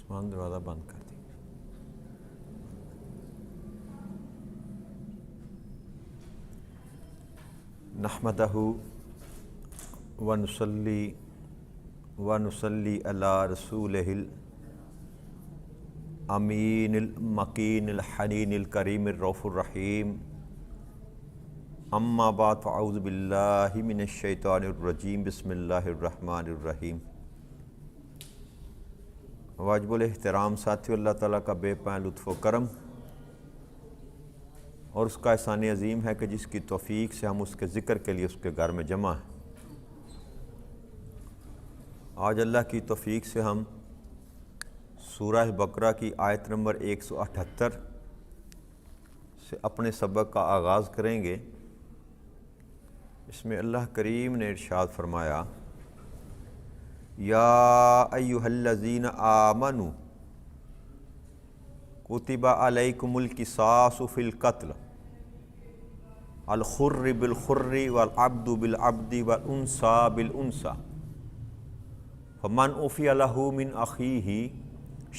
عثمان دروازہ بند کر دی۔ نحمدہ ونصلی علی رسولہ الامین المکین الحنین الکریم الرؤوف الرحیم، اما بعد فاعوذ باللہ من الشیطان الرجیم، بسم اللہ الرحمن الرحیم۔ واجب الاحترام ساتھیو، اللہ تعالیٰ کا بے پناہ لطف و کرم اور اس کا احسان عظیم ہے کہ جس کی توفیق سے ہم اس کے ذکر کے لیے اس کے گھر میں جمع ہیں۔ آج اللہ کی توفیق سے ہم سورہ بقرہ کی آیت نمبر 178 سے اپنے سبق کا آغاز کریں گے۔ اس میں اللہ کریم نے ارشاد فرمایا، یا ایھا الذین آمنوا کتب علیکم القصاص فی القتل الحر بالحر والعبد بالعبد والانثى بالانثى فمن عفی لہ من اخیہ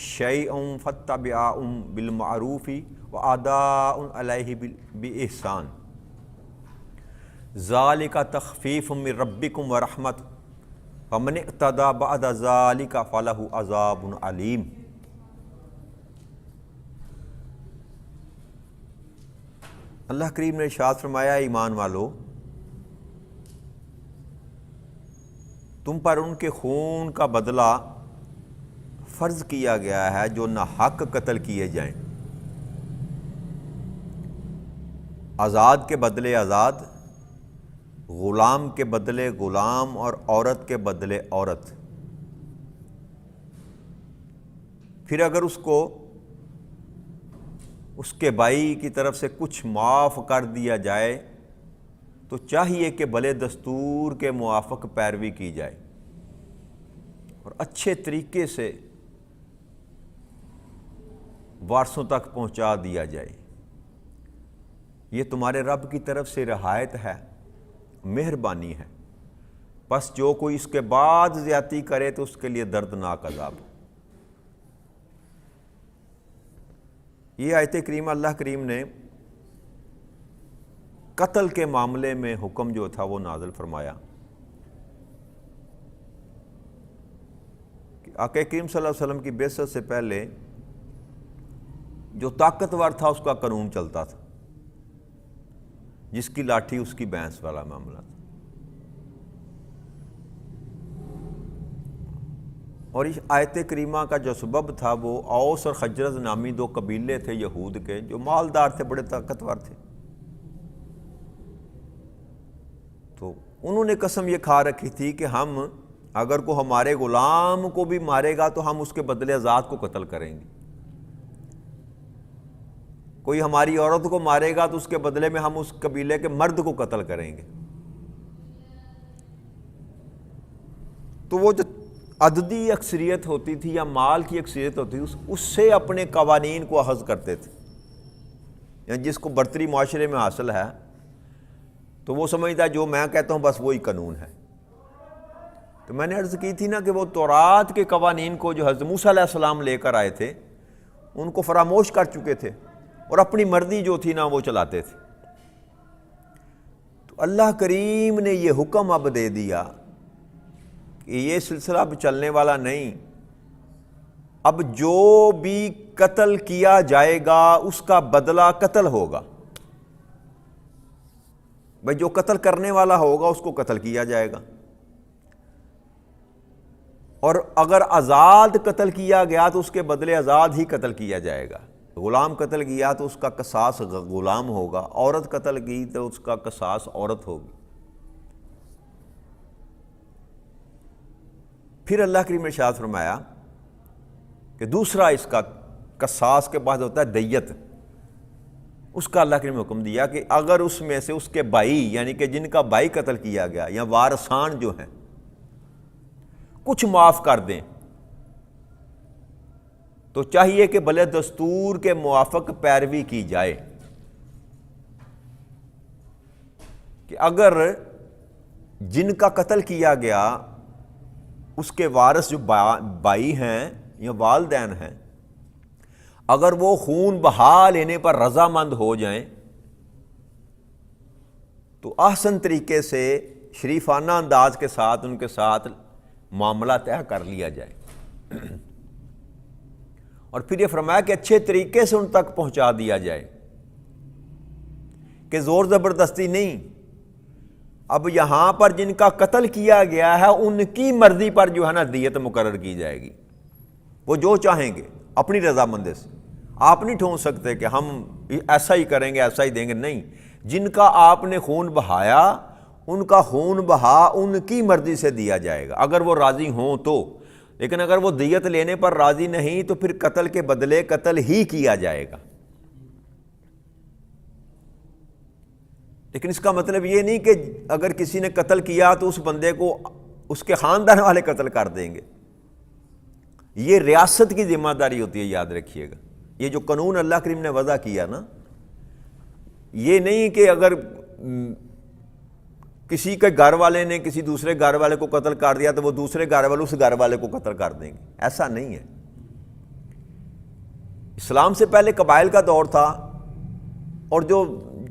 شیء فاتباع بالمعروف واداء علیہ بإحسان ذالک تخفیف من ربکم ورحمۃ فمن اعتدی بعد ذالک فلہ عذاب علیم۔ اللہ کریم نے ارشاد فرمایا، ایمان والو، تم پر ان کے خون کا بدلہ فرض کیا گیا ہے جو ناحق قتل کیے جائیں۔ آزاد کے بدلے آزاد، غلام کے بدلے غلام، اور عورت کے بدلے عورت۔ پھر اگر اس کو اس کے بھائی کی طرف سے کچھ معاف کر دیا جائے تو چاہیے کہ بھلے دستور کے موافق پیروی کی جائے اور اچھے طریقے سے وارثوں تک پہنچا دیا جائے۔ یہ تمہارے رب کی طرف سے رعایت ہے، مہربانی ہے، بس جو کوئی اس کے بعد زیادتی کرے تو اس کے لیے دردناک عذاب۔ یہ آیت کریمہ اللہ کریم نے قتل کے معاملے میں حکم جو تھا وہ نازل فرمایا کہ آقا کریم صلی اللہ علیہ وسلم کی بعثت سے پہلے جو طاقتور تھا اس کا قانون چلتا تھا، جس کی لاٹھی اس کی بھینس والا معاملہ تھا۔ اور اس آیت کریمہ کا جو سبب تھا وہ اوس اور خجرج نامی دو قبیلے تھے یہود کے، جو مالدار تھے، بڑے طاقتور تھے۔ تو انہوں نے قسم یہ کھا رکھی تھی کہ ہم اگر کو ہمارے غلام کو بھی مارے گا تو ہم اس کے بدلے آزاد کو قتل کریں گے، کوئی ہماری عورت کو مارے گا تو اس کے بدلے میں ہم اس قبیلے کے مرد کو قتل کریں گے۔ تو وہ جو عددی اکثریت ہوتی تھی یا مال کی اکثریت ہوتی تھی، اس سے اپنے قوانین کو اخذ کرتے تھے، یعنی جس کو برتری معاشرے میں حاصل ہے تو وہ سمجھتا ہے جو میں کہتا ہوں بس وہی قانون ہے۔ تو میں نے عرض کی تھی نا کہ وہ تورات کے قوانین کو جو حضرت موسیٰ علیہ السلام لے کر آئے تھے ان کو فراموش کر چکے تھے اور اپنی مرضی جو تھی نا وہ چلاتے تھے۔ تو اللہ کریم نے یہ حکم اب دے دیا کہ یہ سلسلہ اب چلنے والا نہیں، اب جو بھی قتل کیا جائے گا اس کا بدلہ قتل ہوگا۔ بھئی جو قتل کرنے والا ہوگا اس کو قتل کیا جائے گا، اور اگر آزاد قتل کیا گیا تو اس کے بدلے آزاد ہی قتل کیا جائے گا۔ غلام قتل کیا تو اس کا قصاص غلام ہوگا، عورت قتل کی تو اس کا قصاص عورت ہوگی۔ پھر اللہ کریم نے ارشاد فرمایا کہ دوسرا اس کا قصاص کے بعد ہوتا ہے دیت۔ اس کا اللہ کریم نے حکم دیا کہ اگر اس میں سے اس کے بھائی، یعنی کہ جن کا بھائی قتل کیا گیا یا وارثان جو ہیں، کچھ معاف کر دیں تو چاہیے کہ بھلے دستور کے موافق پیروی کی جائے، کہ اگر جن کا قتل کیا گیا اس کے وارث جو بھائی ہیں یا والدین ہیں، اگر وہ خون بہا لینے پر رضامند ہو جائیں تو احسن طریقے سے شریفانہ انداز کے ساتھ ان کے ساتھ معاملہ طے کر لیا جائے، اور پھر یہ فرمایا کہ اچھے طریقے سے ان تک پہنچا دیا جائے، کہ زور زبردستی نہیں۔ اب یہاں پر جن کا قتل کیا گیا ہے ان کی مرضی پر جو ہے نا دیت مقرر کی جائے گی، وہ جو چاہیں گے اپنی رضامندی سے۔ آپ نہیں ٹھونس سکتے کہ ہم ایسا ہی کریں گے، ایسا ہی دیں گے، نہیں۔ جن کا آپ نے خون بہایا ان کا خون بہا ان کی مرضی سے دیا جائے گا اگر وہ راضی ہوں تو، لیکن اگر وہ دیت لینے پر راضی نہیں تو پھر قتل کے بدلے قتل ہی کیا جائے گا۔ لیکن اس کا مطلب یہ نہیں کہ اگر کسی نے قتل کیا تو اس بندے کو اس کے خاندان والے قتل کر دیں گے۔ یہ ریاست کی ذمہ داری ہوتی ہے، یاد رکھیے گا۔ یہ جو قانون اللہ کریم نے وضع کیا نا، یہ نہیں کہ اگر کسی کے گھر والے نے کسی دوسرے گھر والے کو قتل کر دیا تو وہ دوسرے گھر والے اس گھر والے کو قتل کر دیں گے، ایسا نہیں ہے۔ اسلام سے پہلے قبائل کا دور تھا، اور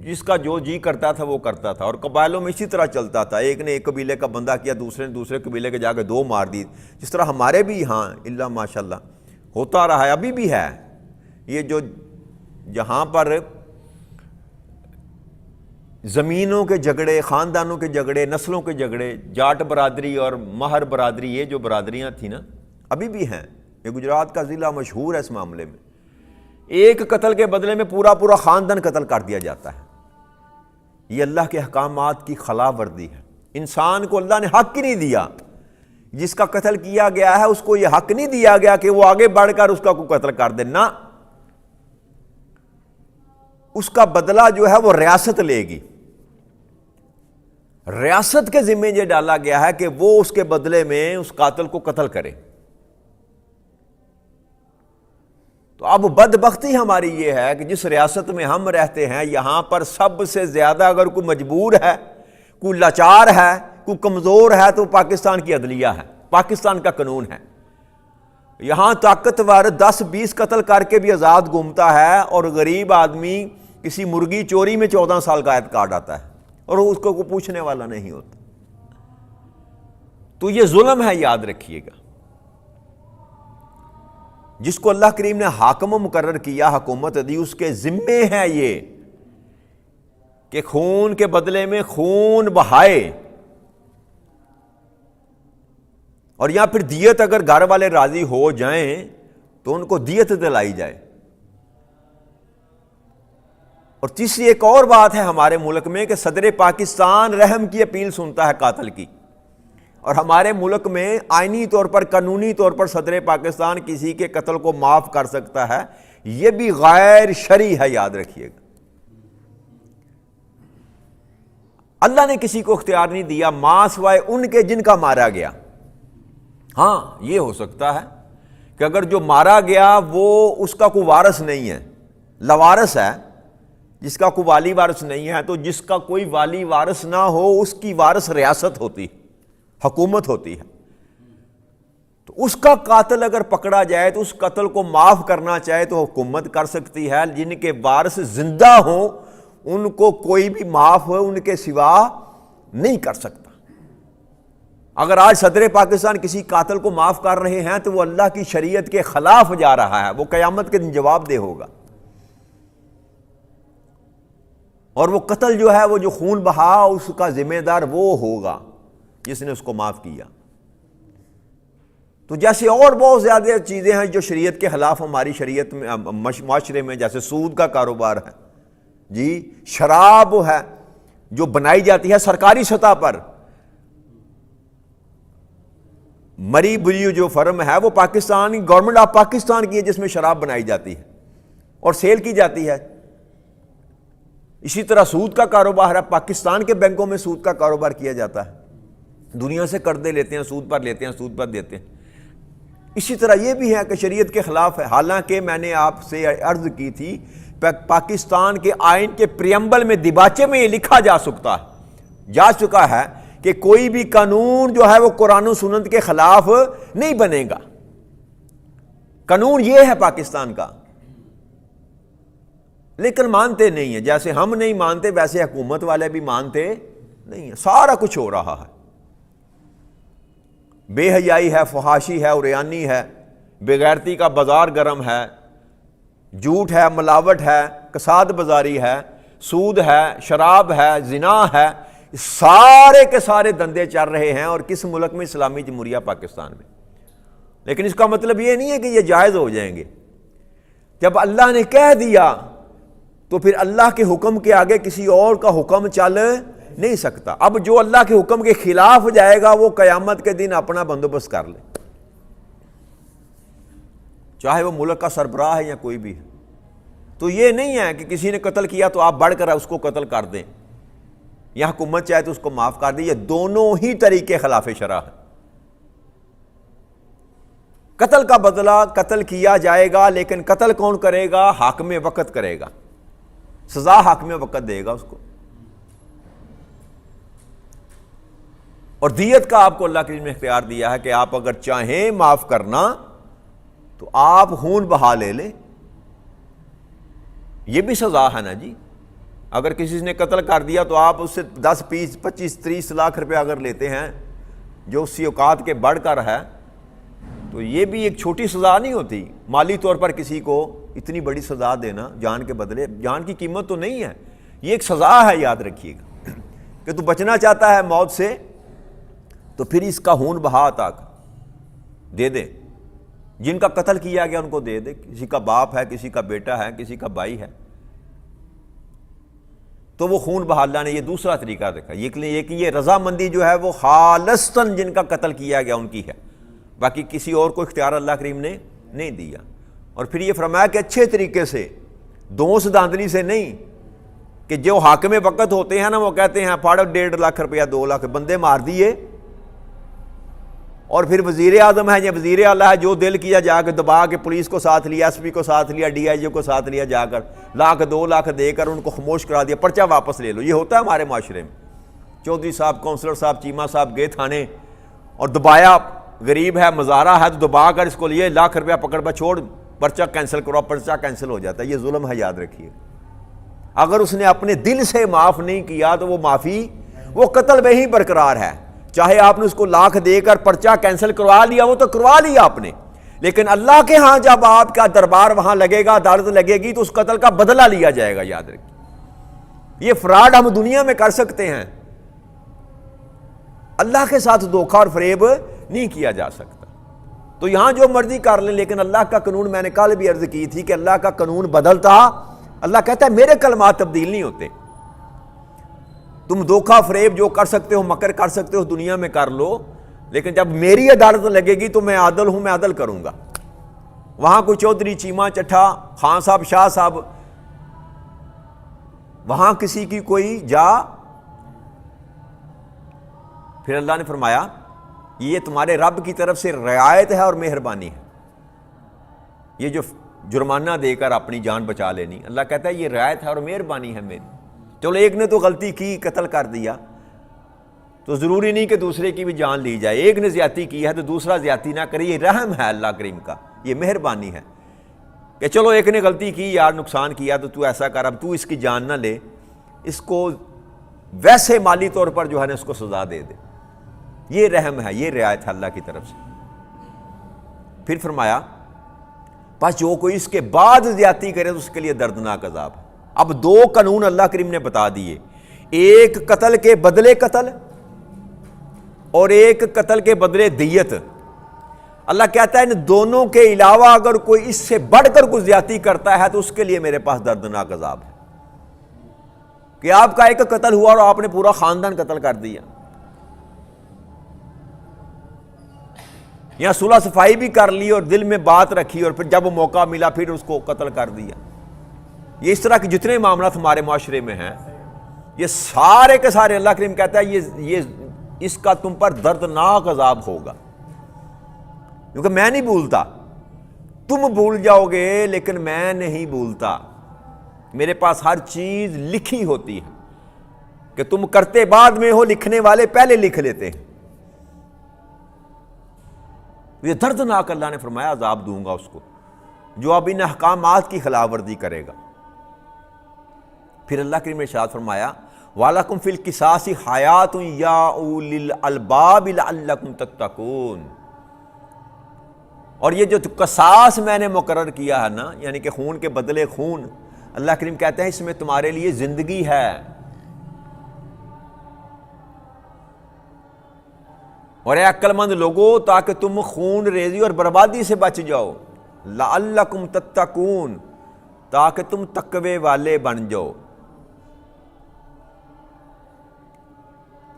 جس کا جو جی کرتا تھا وہ کرتا تھا، اور قبائلوں میں اسی طرح چلتا تھا، ایک نے ایک قبیلے کا بندہ کیا، دوسرے نے دوسرے قبیلے کے جا کے 2 مار دی، جس طرح ہمارے بھی یہاں اللہ ماشاءاللہ ہوتا رہا ہے، ابھی بھی ہے۔ یہ جو جہاں پر زمینوں کے جھگڑے، خاندانوں کے جھگڑے، نسلوں کے جھگڑے، جاٹ برادری اور مہر برادری، یہ جو برادریاں تھیں نا ابھی بھی ہیں۔ یہ گجرات کا ضلع مشہور ہے اس معاملے میں، ایک قتل کے بدلے میں پورا خاندان قتل کر دیا جاتا ہے۔ یہ اللہ کے احکامات کی خلاف ورزی ہے۔ انسان کو اللہ نے حق ہی نہیں دیا، جس کا قتل کیا گیا ہے اس کو یہ حق نہیں دیا گیا کہ وہ آگے بڑھ کر اس کا کوئی قتل کر دے، نہ، اس کا بدلہ جو ہے وہ ریاست لے گی۔ ریاست کے ذمہ یہ ڈالا گیا ہے کہ وہ اس کے بدلے میں اس قاتل کو قتل کرے۔ تو اب بدبختی ہماری یہ ہے کہ جس ریاست میں ہم رہتے ہیں یہاں پر سب سے زیادہ اگر کوئی مجبور ہے، کوئی لاچار ہے، کوئی کمزور ہے تو پاکستان کی عدلیہ ہے، پاکستان کا قانون ہے۔ یہاں طاقتور 10-20 قتل کر کے بھی آزاد گھومتا ہے، اور غریب آدمی کسی مرغی چوری میں 14 سال کا قید کاٹ آتا ہے اور اس کو کوئی پوچھنے والا نہیں ہوتا۔ تو یہ ظلم ہے، یاد رکھیے گا۔ جس کو اللہ کریم نے حاکم مقرر کیا، حکومت دی، اس کے ذمے ہے یہ کہ خون کے بدلے میں خون بہائے، اور یا پھر دیت اگر گھر والے راضی ہو جائیں تو ان کو دیت دلائی جائے۔ اور تیسری ایک اور بات ہے ہمارے ملک میں کہ صدر پاکستان رحم کی اپیل سنتا ہے قاتل کی، اور ہمارے ملک میں آئینی طور پر، قانونی طور پر صدر پاکستان کسی کے قتل کو معاف کر سکتا ہے، یہ بھی غیر شرعی ہے، یاد رکھیے گا۔ اللہ نے کسی کو اختیار نہیں دیا ماں سوائے ان کے جن کا مارا گیا۔ ہاں یہ ہو سکتا ہے کہ اگر جو مارا گیا وہ اس کا کوئی وارث نہیں ہے، لوارث ہے، جس کا کوئی والی وارث نہیں ہے، تو جس کا کوئی والی وارث نہ ہو اس کی وارث ریاست ہوتی ہے، حکومت ہوتی ہے۔ تو اس کا قاتل اگر پکڑا جائے تو اس قتل کو معاف کرنا چاہے تو حکومت کر سکتی ہے۔ جن کے وارث زندہ ہوں ان کو کوئی بھی معاف ان کے سوا نہیں کر سکتا۔ اگر آج صدر پاکستان کسی قاتل کو معاف کر رہے ہیں تو وہ اللہ کی شریعت کے خلاف جا رہا ہے، وہ قیامت کے دن جواب دہ ہوگا، اور وہ قتل جو ہے، وہ جو خون بہا، اس کا ذمہ دار وہ ہوگا جس نے اس کو معاف کیا۔ تو جیسے اور بہت زیادہ چیزیں ہیں جو شریعت کے خلاف ہماری شریعت میں، معاشرے میں، جیسے سود کا کاروبار ہے، جی، شراب ہے جو بنائی جاتی ہے سرکاری سطح پر، مری بریو جو فرم ہے وہ پاکستان، گورنمنٹ آف پاکستان کی ہے، جس میں شراب بنائی جاتی ہے اور سیل کی جاتی ہے۔ اسی طرح سود کا کاروبار ہے، پاکستان کے بینکوں میں سود کا کاروبار کیا جاتا ہے، دنیا سے قرضے لیتے ہیں، سود پر لیتے ہیں، سود پر دیتے ہیں۔ اسی طرح یہ بھی ہے کہ شریعت کے خلاف ہے، حالانکہ میں نے آپ سے عرض کی تھی پاکستان کے آئین کے پریمبل میں، دیباچے میں یہ لکھا جا چکا ہے کہ کوئی بھی قانون جو ہے وہ قرآن و سنت کے خلاف نہیں بنے گا۔ قانون یہ ہے پاکستان کا، لیکن مانتے نہیں ہیں۔ جیسے ہم نہیں مانتے ویسے حکومت والے بھی مانتے نہیں ہیں۔ سارا کچھ ہو رہا ہے، بے حیائی ہے، فحاشی ہے، عریانی ہے، بے غیرتی کا بازار گرم ہے، جھوٹ ہے، ملاوٹ ہے، کساد بازاری ہے، سود ہے، شراب ہے، زنا ہے، سارے کے سارے دندے چل رہے ہیں۔ اور کس ملک میں؟ اسلامی جمہوریہ پاکستان میں۔ لیکن اس کا مطلب یہ نہیں ہے کہ یہ جائز ہو جائیں گے۔ جب اللہ نے کہہ دیا تو پھر اللہ کے حکم کے آگے کسی اور کا حکم چل نہیں سکتا۔ اب جو اللہ کے حکم کے خلاف جائے گا وہ قیامت کے دن اپنا بندوبست کر لے، چاہے وہ ملک کا سربراہ ہے یا کوئی بھی ہے۔ تو یہ نہیں ہے کہ کسی نے قتل کیا تو آپ بڑھ کر اس کو قتل کر دیں، یا حکومت چاہے تو اس کو معاف کر دیں۔ یہ دونوں ہی طریقے خلاف شرع ہیں۔ قتل کا بدلہ قتل کیا جائے گا، لیکن قتل کون کرے گا؟ حاکم وقت کرے گا، سزا حاکم وقت دے گا اس کو۔ اور دیت کا آپ کو اللہ کریم نے اختیار دیا ہے کہ آپ اگر چاہیں معاف کرنا تو آپ خون بہا لے لیں، یہ بھی سزا ہے نا جی۔ اگر کسی نے قتل کر دیا تو آپ اس سے 10 20 25 30 لاکھ روپے اگر لیتے ہیں جو اس کی اوقات کے بڑھ کر ہے، تو یہ بھی ایک چھوٹی سزا نہیں ہوتی۔ مالی طور پر کسی کو اتنی بڑی سزا دینا جان کے بدلے، جان کی قیمت تو نہیں ہے، یہ ایک سزا ہے، یاد رکھیے گا۔ کہ تو بچنا چاہتا ہے موت سے تو پھر اس کا خون بہا تک دے دے، جن کا قتل کیا گیا ان کو دے دے، کسی کا باپ ہے، کسی کا بیٹا ہے، کسی کا بھائی ہے، تو وہ خون بہا۔ اللہ نے یہ دوسرا طریقہ دیکھا، یہ کہ یہ رضامندی جو ہے وہ خالصتاً جن کا قتل کیا گیا ان کی ہے، باقی کسی اور کو اختیار اللہ کریم نے نہیں دیا۔ اور پھر یہ فرمایا کہ اچھے طریقے سے، دونس داندلی سے نہیں، کہ جو حاکم وقت ہوتے ہیں نا وہ کہتے ہیں پھاڑو 1.5 لاکھ روپیہ 2 لاکھ بندے مار دیے، اور پھر وزیر اعظم ہے یا وزیر اعلیٰ ہے، جو دل کیا جا کے دبا کے پولیس کو ساتھ لیا، ایس پی کو ساتھ لیا، ڈی آئی جی کو ساتھ لیا، جا کر 1 لاکھ 2 لاکھ دے کر ان کو خاموش کرا دیا، پرچہ واپس لے لو۔ یہ ہوتا ہے ہمارے معاشرے میں۔ چودھری صاحب، کونسلر صاحب، چیمہ صاحب گئے تھانے اور دبایا، غریب ہے، مزارہ ہے، تو دبا کر اس کو لیے 1 لاکھ روپیہ پکڑ پا چھوڑ، پرچہ کینسل کرو، پرچہ کینسل ہو جاتا ہے۔ یہ ظلم ہے، یاد رکھیے۔ اگر اس نے اپنے دل سے معاف نہیں کیا تو وہ معافی، وہ قتل میں ہی برقرار ہے۔ چاہے آپ نے اس کو 1 لاکھ دے کر پرچہ کینسل کروا لیا، وہ تو کروا لیا آپ نے، لیکن اللہ کے ہاں جب آپ کا دربار وہاں لگے گا، عدالت لگے گی، تو اس قتل کا بدلہ لیا جائے گا، یاد رکھیے۔ یہ فراڈ ہم دنیا میں کر سکتے ہیں، اللہ کے ساتھ دھوکہ اور فریب نہیں کیا جا سکتا۔ تو یہاں جو مرضی کر لیں، لیکن اللہ کا قانون، میں نے کل بھی عرض کی تھی کہ اللہ کا قانون بدلتا، اللہ کہتا ہے میرے کلمات تبدیل نہیں ہوتے۔ تم دھوکہ فریب جو کر سکتے ہو، مکر کر سکتے ہو دنیا میں کر لو، لیکن جب میری عدالت لگے گی تو میں عادل ہوں، میں عدل کروں گا۔ وہاں کوئی چودھری، چیمہ، چٹھا، خان صاحب، شاہ صاحب، وہاں کسی کی کوئی جا، پھر اللہ نے فرمایا یہ تمہارے رب کی طرف سے رعایت ہے اور مہربانی ہے، یہ جو جرمانہ دے کر اپنی جان بچا لینی، اللہ کہتا ہے یہ رعایت ہے اور مہربانی ہے میری۔ چلو ایک نے تو غلطی کی، قتل کر دیا، تو ضروری نہیں کہ دوسرے کی بھی جان لی جائے۔ ایک نے زیادتی کی ہے تو دوسرا زیادتی نہ کرے، یہ رحم ہے اللہ کریم کا، یہ مہربانی ہے کہ چلو ایک نے غلطی کی یار، نقصان کیا، تو تو ایسا کر، اب تو اس کی جان نہ لے، اس کو ویسے مالی طور پر جو ہے نا اس کو سزا دے دے۔ یہ رحم ہے، یہ رعایت ہے اللہ کی طرف سے۔ پھر فرمایا بس جو کوئی اس کے بعد زیادتی کرے تو اس کے لیے دردناک عذاب ہے۔ اب 2 قانون اللہ کریم نے بتا دیے، ایک قتل کے بدلے قتل اور ایک قتل کے بدلے دیت۔ اللہ کہتا ہے ان دونوں کے علاوہ اگر کوئی اس سے بڑھ کر کوئی زیادتی کرتا ہے تو اس کے لیے میرے پاس دردناک عذاب ہے۔ کہ آپ کا ایک قتل ہوا اور آپ نے پورا خاندان قتل کر دیا، یا صلح صفائی بھی کر لی اور دل میں بات رکھی اور پھر جب وہ موقع ملا پھر اس کو قتل کر دیا۔ یہ اس طرح کے جتنے معاملات ہمارے معاشرے میں ہیں، یہ سارے کے سارے اللہ کریم کہتا ہے یہ اس کا تم پر دردناک عذاب ہوگا، کیونکہ میں نہیں بھولتا، تم بھول جاؤ گے لیکن میں نہیں بھولتا، میرے پاس ہر چیز لکھی ہوتی ہے، کہ تم کرتے بعد میں ہو، لکھنے والے پہلے لکھ لیتے ہیں۔ یہ دردناک اللہ نے فرمایا عذاب دوں گا اس کو، جو اب ان احکامات کی خلاف ورزی کرے گا۔ پھر اللہ کریم نے ارشاد فرمایا وَلَكُمْ فِي الْقِصَاصِ حَيَاةٌ يَا أُولِي الْأَلْبَابِ لَعَلَّكُمْ تَتَّقُونَ۔ اور یہ جو قصاص میں نے مقرر کیا ہے نا، یعنی کہ خون کے بدلے خون، اللہ کریم کہتے ہیں اس میں تمہارے لیے زندگی ہے، اور اے عقل مند لوگوں تاکہ تم خون ریزی اور بربادی سے بچ جاؤ، لعلکم تتقون، تاکہ تم تقوی والے بن جاؤ۔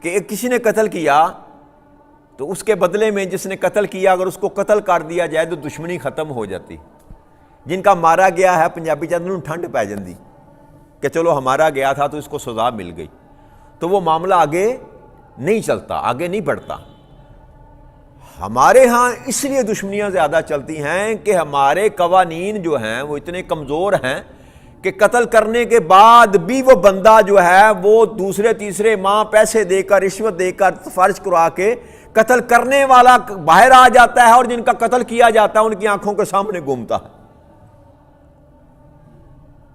کہ کسی نے قتل کیا تو اس کے بدلے میں جس نے قتل کیا اگر اس کو قتل کر دیا جائے تو دشمنی ختم ہو جاتی۔ جن کا مارا گیا ہے پنجابی چندر ٹھنڈ پی جاندی کہ چلو ہمارا گیا تھا تو اس کو سزا مل گئی، تو وہ معاملہ آگے نہیں چلتا، آگے نہیں بڑھتا۔ ہمارے ہاں اس لیے دشمنیاں زیادہ چلتی ہیں کہ ہمارے قوانین جو ہیں وہ اتنے کمزور ہیں کہ قتل کرنے کے بعد بھی وہ بندہ جو ہے وہ دوسرے تیسرے ماہ پیسے دے کر، رشوت دے کر، فرض کروا کے قتل کرنے والا باہر آ جاتا ہے، اور جن کا قتل کیا جاتا ہے ان کی آنکھوں کے سامنے گھومتا ہے،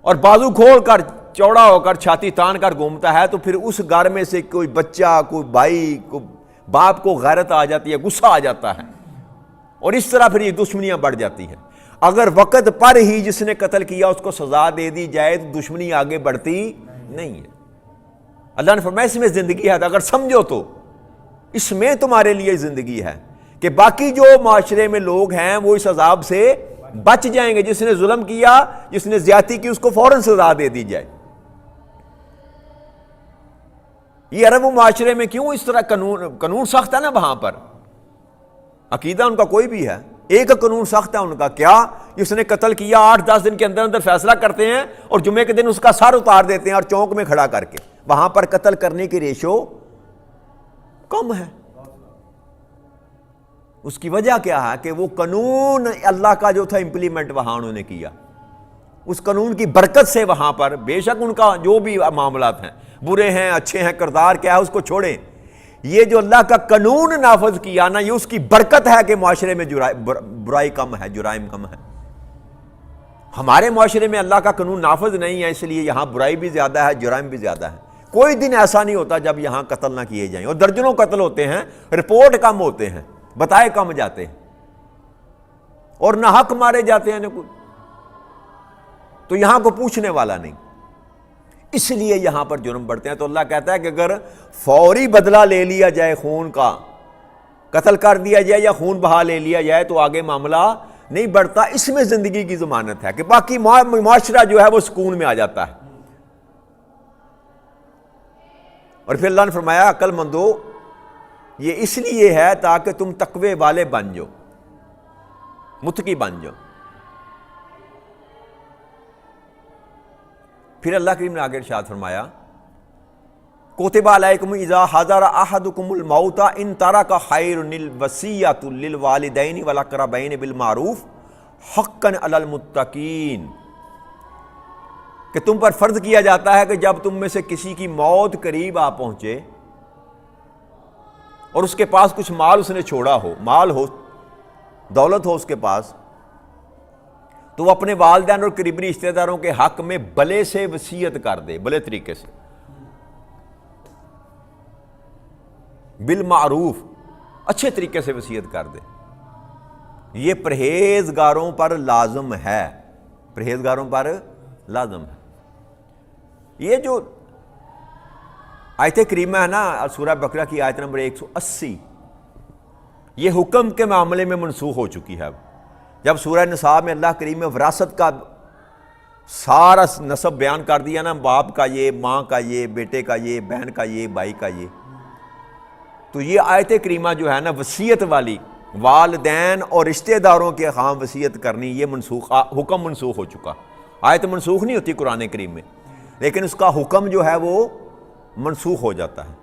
اور بازو کھول کر چوڑا ہو کر چھاتی تان کر گھومتا ہے۔ تو پھر اس گھر میں سے کوئی بچہ، کوئی بھائی، کوئی باپ کو غیرت آ جاتی ہے، غصہ آ جاتا ہے، اور اس طرح پھر یہ دشمنیاں بڑھ جاتی ہیں۔ اگر وقت پر ہی جس نے قتل کیا اس کو سزا دے دی جائے تو دشمنی آگے بڑھتی نہیں ہے۔ اللہ نے فرمایا اس میں زندگی ہے، اگر سمجھو تو اس میں تمہارے لیے زندگی ہے، کہ باقی جو معاشرے میں لوگ ہیں وہ اس عذاب سے بچ جائیں گے۔ جس نے ظلم کیا، جس نے زیادتی کی، اس کو فوراً سزا دے دی جائے۔ یہ عرب و معاشرے میں کیوں اس طرح قانون سخت ہے نا، وہاں پر عقیدہ ان کا کوئی بھی ہے، ایک قانون سخت ہے ان کا، کیا؟ جس نے قتل کیا 8-10 دن کے اندر اندر فیصلہ کرتے ہیں، اور جمعے کے دن اس کا سر اتار دیتے ہیں اور چوک میں کھڑا کر کے۔ وہاں پر قتل کرنے کی ریشو کم ہے۔ اس کی وجہ کیا ہے کہ وہ قانون اللہ کا جو تھا امپلیمنٹ وہاں انہوں نے کیا، اس قانون کی برکت سے وہاں پر بے شک ان کا جو بھی معاملات ہیں، برے ہیں اچھے ہیں، کردار کیا ہے اس کو چھوڑیں، یہ جو اللہ کا قانون نافذ کیا نا، یہ اس کی برکت ہے کہ معاشرے میں برائی کم ہے، جرائم کم ہے۔ ہمارے معاشرے میں اللہ کا قانون نافذ نہیں ہے، اس لیے یہاں برائی بھی زیادہ ہے، جرائم بھی زیادہ ہے۔ کوئی دن ایسا نہیں ہوتا جب یہاں قتل نہ کیے جائیں، اور درجنوں قتل ہوتے ہیں، رپورٹ کم ہوتے ہیں، بتائے کم جاتے ہیں، اور نہ حق مارے جاتے ہیں، تو یہاں کو پوچھنے والا نہیں، اس لیے یہاں پر جرم بڑھتے ہیں۔ تو اللہ کہتا ہے کہ اگر فوری بدلہ لے لیا جائے خون کا، قتل کر دیا جائے یا خون بہا لے لیا جائے تو آگے معاملہ نہیں بڑھتا، اس میں زندگی کی ضمانت ہے کہ باقی معاشرہ جو ہے وہ سکون میں آ جاتا ہے۔ اور پھر اللہ نے فرمایا عقل مندو یہ اس لیے ہے تاکہ تم تقوی والے بن جاؤ، متقی بن جاؤ۔ پھر اللہ کریم نے آگے ارشاد فرمایا کتب علیکم اذا حضر احدکم الموت ان ترک خیر الوصیۃ للوالدین والاقربین بالمعروف حقا علی المتقین، کہ تم پر فرض کیا جاتا ہے کہ جب تم میں سے کسی کی موت قریب آ پہنچے اور اس کے پاس کچھ مال اس نے چھوڑا ہو، مال ہو، دولت ہو اس کے پاس، تو وہ اپنے والدین اور قریبی رشتہ داروں کے حق میں بھلے سے وصیت کر دے، بھلے طریقے سے، بالمعروف، اچھے طریقے سے وصیت کر دے۔ یہ پرہیزگاروں پر لازم ہے، پرہیزگاروں پر لازم ہے۔ یہ جو آیت کریمہ ہے نا سورہ بقرہ کی آیت نمبر 180، یہ حکم کے معاملے میں منسوخ ہو چکی ہے۔ جب سورہ نساء میں اللہ کریم نے وراثت کا سارا نسب بیان کر دیا نا، باپ کا یہ، ماں کا یہ، بیٹے کا یہ، بہن کا یہ، بھائی کا یہ، تو یہ آیت کریمہ جو ہے نا وصیت والی، والدین اور رشتہ داروں کے خام وصیت کرنی، یہ منسوخ، حکم منسوخ ہو چکا۔ آیت منسوخ نہیں ہوتی قرآن کریم میں، لیکن اس کا حکم جو ہے وہ منسوخ ہو جاتا ہے۔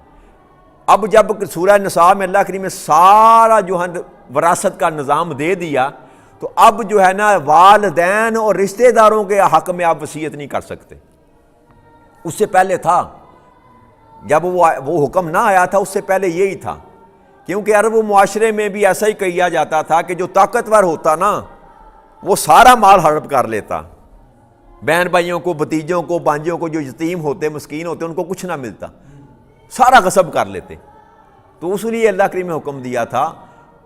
اب جب سورہ نساء میں اللہ کریم نے سارا جو ہے وراثت کا نظام دے دیا، تو اب جو ہے نا والدین اور رشتہ داروں کے حق میں آپ وصیت نہیں کر سکتے۔ اس سے پہلے تھا، جب وہ حکم نہ آیا تھا اس سے پہلے یہی تھا، کیونکہ عرب معاشرے میں بھی ایسا ہی کہا جاتا تھا کہ جو طاقتور ہوتا نا وہ سارا مال ہڑپ کر لیتا، بہن بھائیوں کو، بھتیجوں کو، بانجوں کو جو یتیم ہوتے، مسکین ہوتے، ان کو کچھ نہ ملتا، سارا غصب کر لیتے۔ تو اس لیے اللہ کریم نے حکم دیا تھا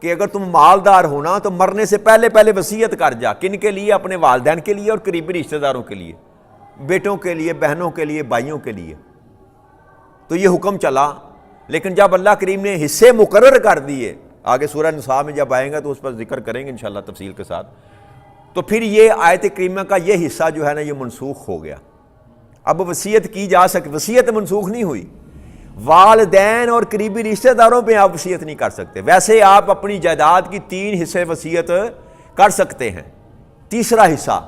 کہ اگر تم مالدار ہونا تو مرنے سے پہلے پہلے وصیت کر جا۔ کن کے لیے؟ اپنے والدین کے لیے اور قریبی رشتہ داروں کے لیے، بیٹوں کے لیے، بہنوں کے لیے، بھائیوں کے لیے۔ تو یہ حکم چلا، لیکن جب اللہ کریم نے حصے مقرر کر دیے، آگے سورہ نساء میں جب آئیں گا تو اس پر ذکر کریں گے انشاءاللہ تفصیل کے ساتھ، تو پھر یہ آیت کریمہ کا یہ حصہ جو ہے نا یہ منسوخ ہو گیا۔ اب وصیت کی جا سکتی، وصیت منسوخ نہیں ہوئی۔ والدین اور قریبی رشتہ داروں پہ آپ وصیت نہیں کر سکتے۔ ویسے آپ اپنی جائیداد کی 3 حصے وصیت کر سکتے ہیں، تیسرا حصہ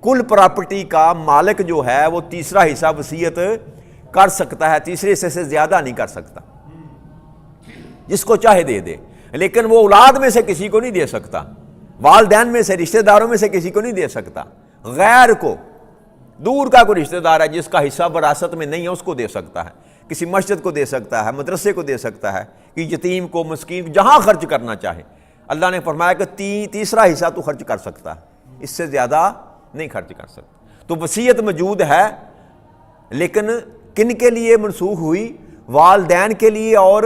کل پراپرٹی کا مالک جو ہے وہ تیسرا حصہ وصیت کر سکتا ہے، تیسرے حصے سے زیادہ نہیں کر سکتا، جس کو چاہے دے دے، لیکن وہ اولاد میں سے کسی کو نہیں دے سکتا، والدین میں سے، رشتہ داروں میں سے کسی کو نہیں دے سکتا۔ غیر کو، دور کا کوئی رشتہ دار ہے جس کا حصہ وراثت میں نہیں ہے، اس کو دے سکتا ہے، کسی مسجد کو دے سکتا ہے، مدرسے کو دے سکتا ہے، کہ یتیم کو، مسکین، جہاں خرچ کرنا چاہے۔ اللہ نے فرمایا کہ تیسرا حصہ تو خرچ کر سکتا ہے، اس سے زیادہ نہیں خرچ کر سکتا۔ تو وصیت موجود ہے، لیکن کن کے لیے منسوخ ہوئی؟ والدین کے لیے اور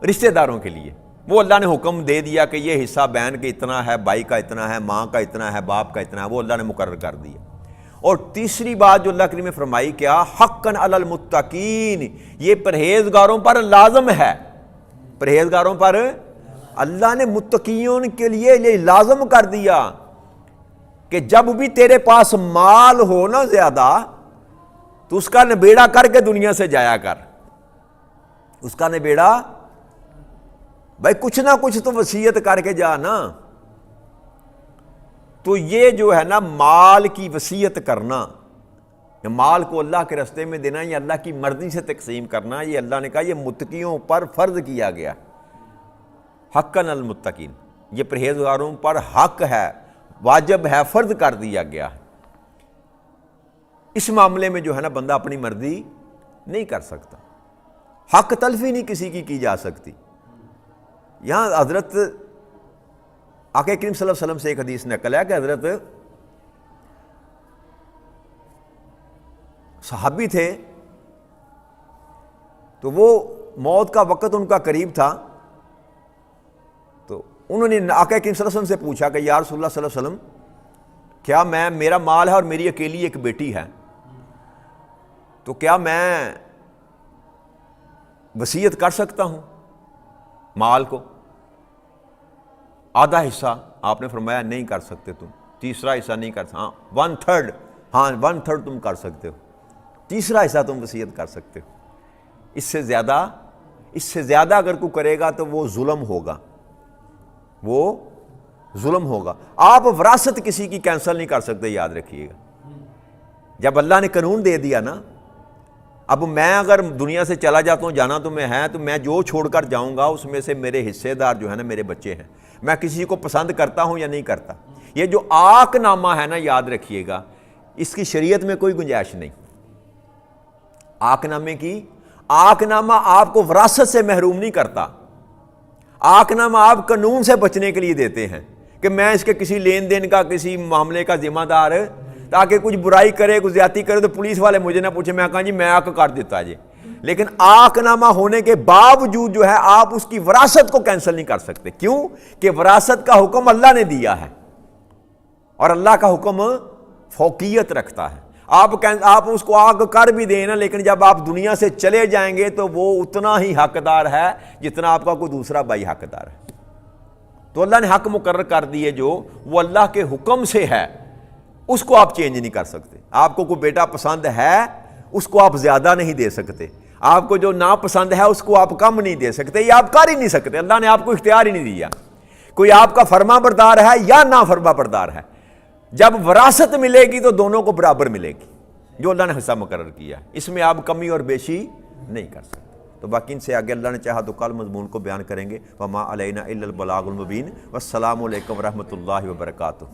رشتہ داروں کے لیے۔ وہ اللہ نے حکم دے دیا کہ یہ حصہ بہن کا اتنا ہے، بھائی کا اتنا ہے، ماں کا اتنا ہے، باپ کا اتنا ہے، وہ اللہ نے مقرر کر دیا۔ اور تیسری بات جو اللہ کریم نے فرمائی کیا؟ حقاً علی المتقین، یہ پرہیزگاروں پر لازم ہے۔ پرہیزگاروں پر اللہ نے متقیوں کے لیے یہ لازم کر دیا کہ جب بھی تیرے پاس مال ہو نا زیادہ تو اس کا نبیڑا کر کے دنیا سے جایا کر، اس کا نبیڑا، بھائی کچھ نہ کچھ تو وصیت کر کے جا نا۔ تو یہ جو ہے نا مال کی وصیت کرنا، مال کو اللہ کے راستے میں دینا، یہ اللہ کی مرضی سے تقسیم کرنا، یہ اللہ نے کہا یہ متقیوں پر فرض کیا گیا، حقاً المتقین، یہ پرہیزگاروں پر حق ہے، واجب ہے، فرض کر دیا گیا۔ اس معاملے میں جو ہے نا بندہ اپنی مرضی نہیں کر سکتا، حق تلفی نہیں کسی کی جا سکتی۔ یہاں حضرت آقا کریم صلی اللہ علیہ وسلم سے ایک حدیث نقل ہے کہ حضرت صحابی تھے، تو وہ موت کا وقت ان کا قریب تھا، تو انہوں نے آقا کریم صلی اللہ علیہ وسلم سے پوچھا کہ یا رسول اللہ صلی اللہ علیہ وسلم، کیا میرا مال ہے اور میری اکیلی ایک بیٹی ہے، تو کیا میں وصیت کر سکتا ہوں مال کو؟ آدھا حصہ؟ آپ نے فرمایا نہیں کر سکتے تم، تیسرا حصہ نہیں کر سکتے، ہاں 1/3، ہاں 1/3 تم کر سکتے ہو، تیسرا حصہ تم وصیت کر سکتے ہو۔ اس سے زیادہ اگر کوئی کرے گا تو وہ ظلم ہوگا، وہ ظلم ہوگا۔ آپ وراثت کسی کی کینسل نہیں کر سکتے، یاد رکھیے گا۔ جب اللہ نے قانون دے دیا نا، اب میں اگر دنیا سے چلا جاتا ہوں، جانا تو میں ہے، تو میں جو چھوڑ کر جاؤں گا اس میں سے میرے حصے دار جو ہے نا میرے بچے ہیں، میں کسی کو پسند کرتا ہوں یا نہیں کرتا۔ یہ جو عاق نامہ ہے نا، یاد رکھیے گا، اس کی شریعت میں کوئی گنجائش نہیں۔ عاق نامے کی، عاق نامہ آپ کو وراثت سے محروم نہیں کرتا، عاق نامہ آپ قانون سے بچنے کے لیے دیتے ہیں کہ میں اس کے کسی لین دین کا، کسی معاملے کا ذمہ دار، تاکہ کچھ برائی کرے، کچھ زیادتی کرے تو پولیس والے مجھے نہ پوچھے، میں کہا جی میں عاق کر دیتا جی۔ لیکن عاق نامہ ہونے کے باوجود جو ہے آپ اس کی وراثت کو کینسل نہیں کر سکتے۔ کیوں؟ کہ وراثت کا حکم اللہ نے دیا ہے، اور اللہ کا حکم فوقیت رکھتا ہے۔ آپ اس کو عاق کر بھی دیں نا، لیکن جب آپ دنیا سے چلے جائیں گے تو وہ اتنا ہی حقدار ہے جتنا آپ کا کوئی دوسرا بھائی حقدار ہے۔ تو اللہ نے حق مقرر کر دیے جو وہ اللہ کے حکم سے ہے، اس کو آپ چینج نہیں کر سکتے۔ آپ کو کوئی بیٹا پسند ہے، اس کو آپ زیادہ نہیں دے سکتے، آپ کو جو ناپسند ہے اس کو آپ کم نہیں دے سکتے، یہ آپ کر ہی نہیں سکتے، اللہ نے آپ کو اختیار ہی نہیں دیا۔ کوئی آپ کا فرما بردار ہے یا نا فرما بردار ہے، جب وراثت ملے گی تو دونوں کو برابر ملے گی، جو اللہ نے حصہ مقرر کیا، اس میں آپ کمی اور بیشی نہیں کر سکتے۔ تو باقی ان سے آگے اللہ نے چاہا تو کل مضمون کو بیان کریں گے۔ وما علینا الا البلاغ المبین۔ والسلام علیکم ورحمۃ اللہ وبرکاتہ۔